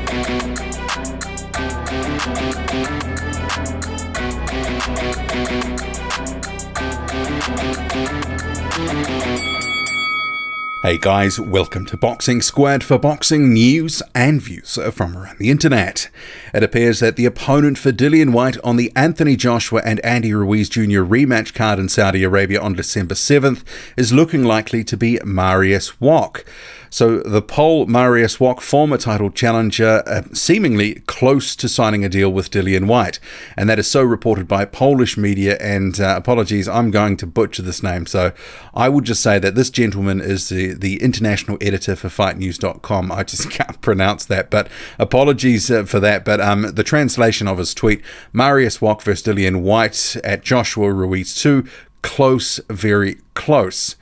Hey guys, welcome to Boxing Squad for boxing news and views from around the internet. It appears that the opponent for Dillian Whyte on the Anthony Joshua and Andy Ruiz Jr. rematch card in Saudi Arabia on December 7th is looking likely to be Mariusz Wok. So the Pole Mariusz Wok, former title challenger, seemingly close to signing a deal with Dillian Whyte. And that is so reported by Polish media, and apologies, I'm going to butcher this name. So I would just say that this gentleman is the international editor for FightNews.com. I just can't pronounce that, but apologies for that. But the translation of his tweet, Mariusz Wok versus Dillian Whyte at Joshua Ruiz 2, close, very close.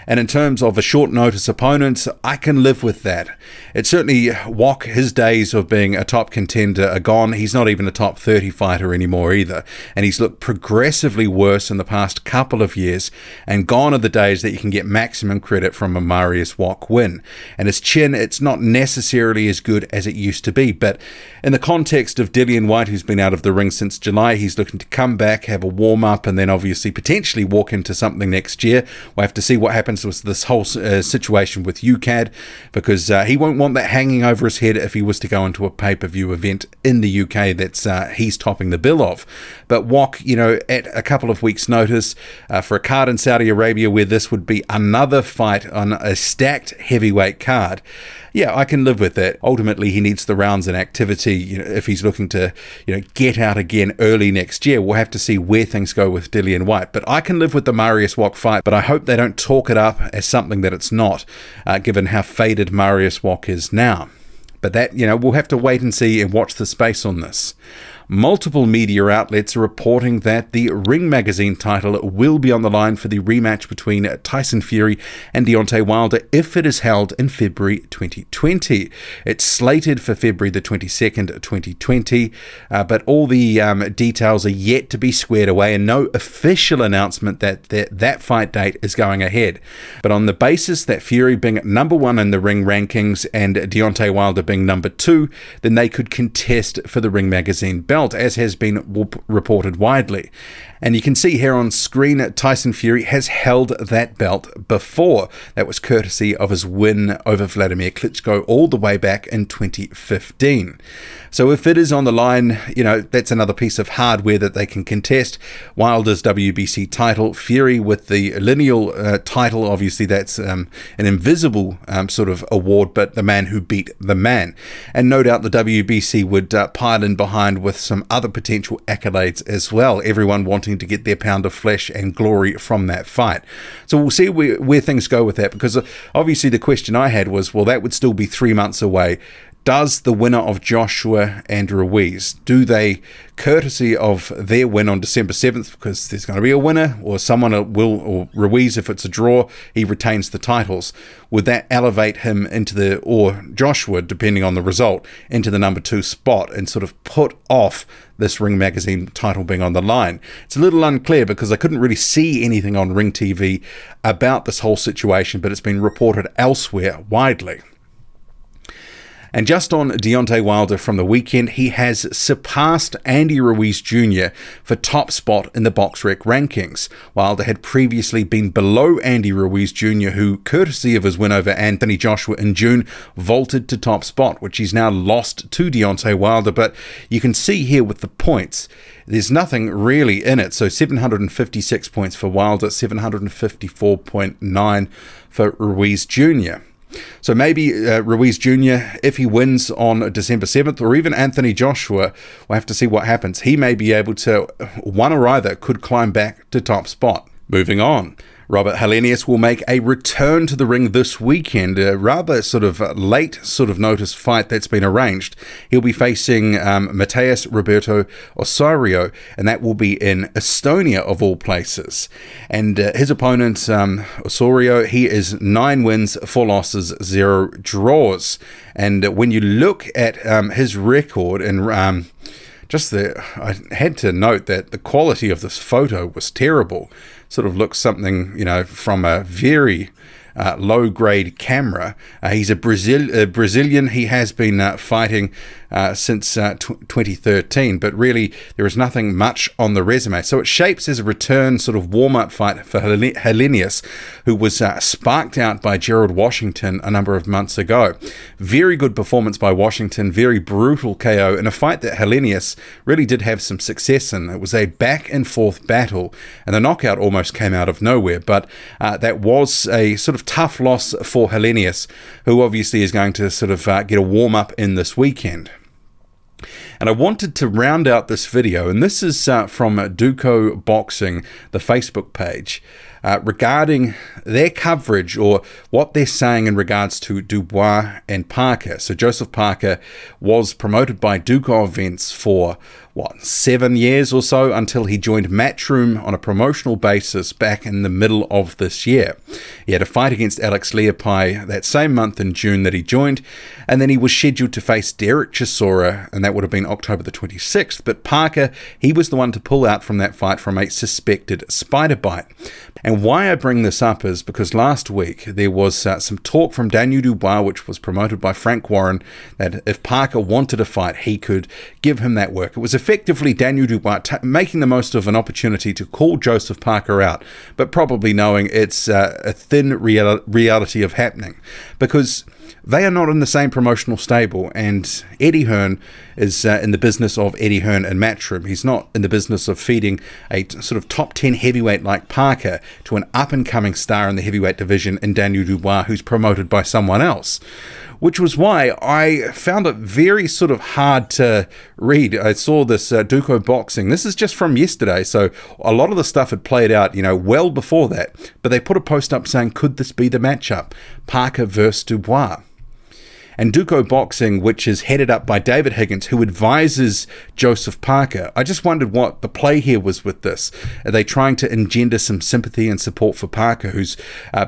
And in terms of a short notice opponent, I can live with that. It's certainly Wok, his days of being a top contender are gone. He's not even a top 30 fighter anymore either. And he's looked progressively worse in the past couple of years. And gone are the days that you can get maximum credit from a Mariusz Wok win. And his chin, it's not necessarily as good as it used to be. But in the context of Dillian Whyte, who's been out of the ring since July, he's looking to come back, have a warm-up, and then obviously potentially walk into something next year. We'll have to see what happens with this whole situation with UCAD, because he won't want that hanging over his head if he was to go into a pay-per-view event in the UK that's he's topping the bill of. But Wok, you know, at a couple of weeks' notice for a card in Saudi Arabia where this would be another fight on a stacked heavyweight card, yeah, I can live with that. Ultimately, he needs the rounds and activity. You know, if he's looking to, get out again early next year, we'll have to see where things go with Dillian Whyte. But I can live with the Mariusz Wok fight, but I hope they don't talk it up as something that it's not, given how faded Mariusz Wok is now. But that, we'll have to wait and see and watch the space on this. Multiple media outlets are reporting that the Ring Magazine title will be on the line for the rematch between Tyson Fury and Deontay Wilder if it is held in February 2020. It's slated for February the 22nd, 2020, but all the details are yet to be squared away, and no official announcement that fight date is going ahead. But on the basis that Fury being #1 in the Ring rankings and Deontay Wilder being #2, then they could contest for the Ring Magazine belt, as has been reported widely. And you can see here on screen Tyson Fury has held that belt before. That was courtesy of his win over Vladimir Klitschko all the way back in 2015. So if it is on the line, that's another piece of hardware that they can contest. Wilder's WBC title, Fury with the lineal title, obviously that's an invisible sort of award, but the man who beat the man. And no doubt the WBC would pile in behind with some other potential accolades as well, everyone wanting to get their pound of flesh and glory from that fight. So we'll see where things go with that, because obviously the question I had was, well, that would still be 3 months away. Does the winner of Joshua and Ruiz, do they, courtesy of their win on December 7th, because there's going to be a winner, or someone will, or Ruiz, if it's a draw, he retains the titles, would that elevate him into or Joshua, depending on the result, into the #2 spot and sort of put off this Ring Magazine title being on the line? It's a little unclear, because I couldn't really see anything on Ring TV about this whole situation, but it's been reported elsewhere widely. And just on Deontay Wilder from the weekend, he has surpassed Andy Ruiz Jr. for top spot in the BoxRec rankings. Wilder had previously been below Andy Ruiz Jr., who, courtesy of his win over Anthony Joshua in June, vaulted to top spot, which he's now lost to Deontay Wilder. But you can see here with the points, there's nothing really in it. So 756 points for Wilder, 754.9 for Ruiz Jr. So maybe Ruiz Jr., if he wins on December 7th, or even Anthony Joshua, we'll have to see what happens. He may be able to, one or either, could climb back to top spot. Moving on. Robert Helenius will make a return to the ring this weekend, a rather sort of late sort of notice fight that's been arranged. He'll be facing Mateus Roberto Osorio, and that will be in Estonia of all places. And his opponent, Osorio, he is 9 wins, 4 losses, 0 draws. And when you look at his record, and I had to note that the quality of this photo was terrible. Sort of looks something, from a very low-grade camera. He's a Brazilian. He has been fighting since 2013, but really there is nothing much on the resume. So it shapes as a return sort of warm-up fight for Helenius, who was sparked out by Gerald Washington a number of months ago. Very good performance by Washington, very brutal KO in a fight that Helenius really did have some success in. It was a back-and-forth battle, and the knockout almost came out of nowhere, but that was a sort of tough loss for Helenius, who obviously is going to sort of get a warm-up in this weekend. And I wanted to round out this video, and this is from Duco Boxing, the Facebook page, regarding their coverage or what they're saying in regards to Dubois and Parker. So Joseph Parker was promoted by Duco Events for, 7 years or so, until he joined Matchroom on a promotional basis back in the middle of this year. He had a fight against Alex Leopai that same month in June that he joined, and then he was scheduled to face Derek Chisora, and that would have been October the 26th. But Parker, he was the one to pull out from that fight from a suspected spider bite. And why I bring this up is because last week there was some talk from Daniel Dubois, which was promoted by Frank Warren, that if Parker wanted a fight, he could give him that work. It was effectively Daniel Dubois making the most of an opportunity to call Joseph Parker out, but probably knowing it's a thin reality of happening, because they are not in the same promotional stable, and Eddie Hearn is in the business of Eddie Hearn and Matchroom. He's not in the business of feeding a sort of top 10 heavyweight like Parker to an up-and-coming star in the heavyweight division in Daniel Dubois, who's promoted by someone else. Which was why I found it very sort of hard to read. I saw this Duco Boxing. This is just from yesterday, so a lot of the stuff had played out, well before that. But they put a post up saying, could this be the matchup? Parker versus Dubois. And Duco Boxing, which is headed up by David Higgins, who advises Joseph Parker. I just wondered what the play here was with this. Are they trying to engender some sympathy and support for Parker, who's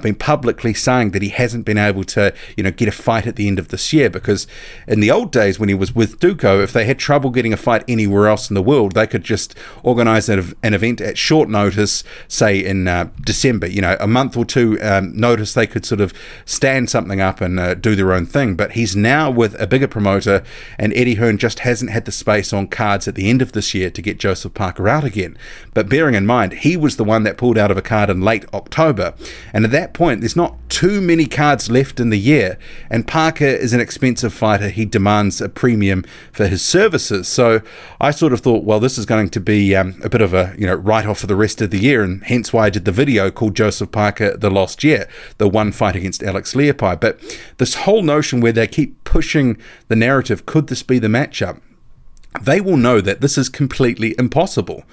been publicly saying that he hasn't been able to, get a fight at the end of this year? Because in the old days when he was with Duco, if they had trouble getting a fight anywhere else in the world, they could just organize an event at short notice, say in December, a month or two notice. They could sort of stand something up and do their own thing. But he's now with a bigger promoter, and Eddie Hearn just hasn't had the space on cards at the end of this year to get Joseph Parker out again. But bearing in mind, he was the one that pulled out of a card in late October, and at that point there's not too many cards left in the year, and Parker is an expensive fighter. He demands a premium for his services. So I sort of thought, well, this is going to be a bit of a write-off for the rest of the year, and hence why I did the video called Joseph Parker the Lost Year, the one fight against Alex Leopai. But this whole notion where they keep pushing the narrative, could this be the matchup? They will know that this is completely impossible.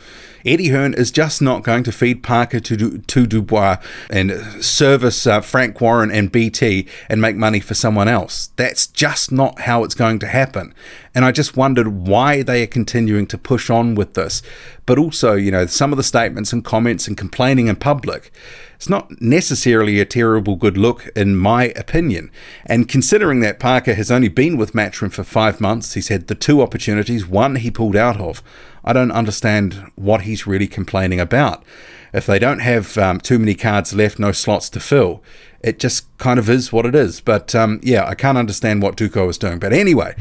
Eddie Hearn is just not going to feed Parker to Dubois and service Frank Warren and BT and make money for someone else. That's just not how it's going to happen. And I just wondered why they are continuing to push on with this. But also, some of the statements and comments and complaining in public, it's not necessarily a terrible good look in my opinion. And considering that Parker has only been with Matchroom for 5 months, he's had the 2 opportunities, one he pulled out of. I don't understand what he's really complaining about. If they don't have too many cards left, no slots to fill, it just kind of is what it is. But yeah, I can't understand what Duco is doing. But anyway,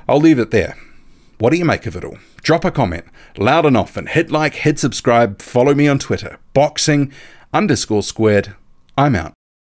I'll leave it there. What do you make of it all? Drop a comment, loud and often. Hit like, hit subscribe, follow me on Twitter. Boxing_squared. I'm out.